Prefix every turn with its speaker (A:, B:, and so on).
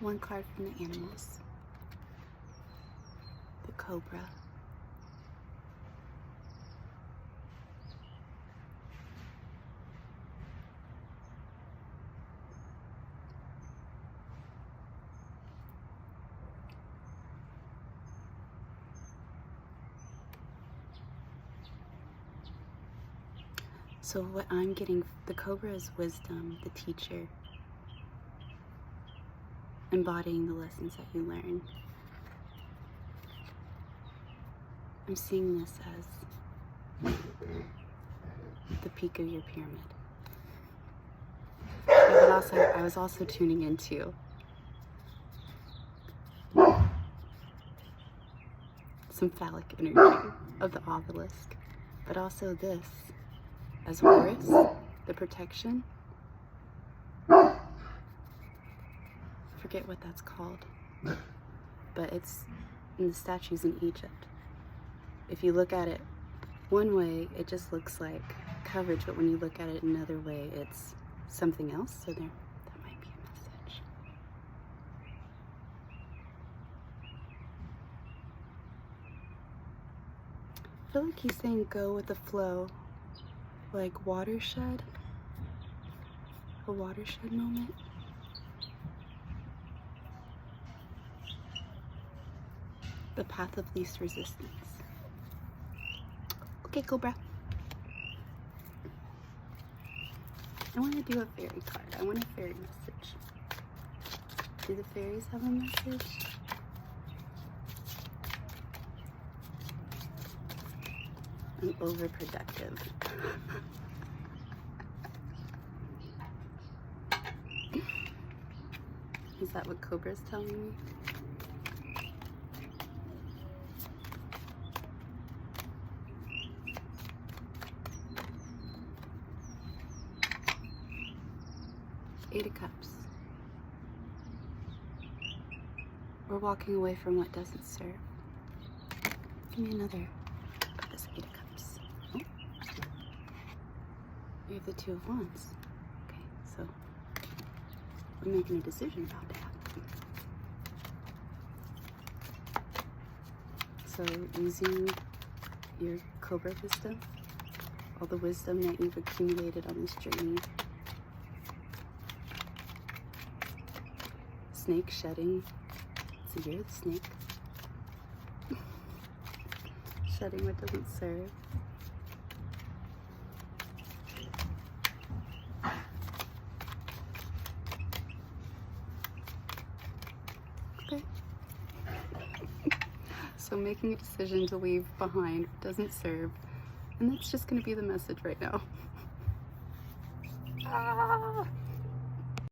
A: One card from the animals. The cobra. So what I'm getting, the cobra is wisdom, the teacher, embodying the lessons that you learn. I'm seeing this as the peak of your pyramid. I was also tuning into some phallic energy of the obelisk, but also this as Horus, the protection. I forget what that's called, but it's in the statues in Egypt. If you look at it one way, it just looks like coverage, but when you look at it another way, it's something else. So that might be a message. I feel like he's saying go with the flow, like watershed, a watershed moment. The path of least resistance. Okay, Cobra. I want to do a fairy card. I want a fairy message. Do the fairies have a message? I'm overproductive. Is that what Cobra's telling me? Eight of Cups. We're walking away from what doesn't serve. Give me another. This Eight of Cups. Oh. We have the Two of Wands. Okay, so we're making a decision about that. So using your Cobra wisdom, all the wisdom that you've accumulated on this journey. Snake shedding. So you're the snake. Shedding what doesn't serve. Okay. So making a decision to leave behind what doesn't serve. And that's just going to be the message right now. Ah.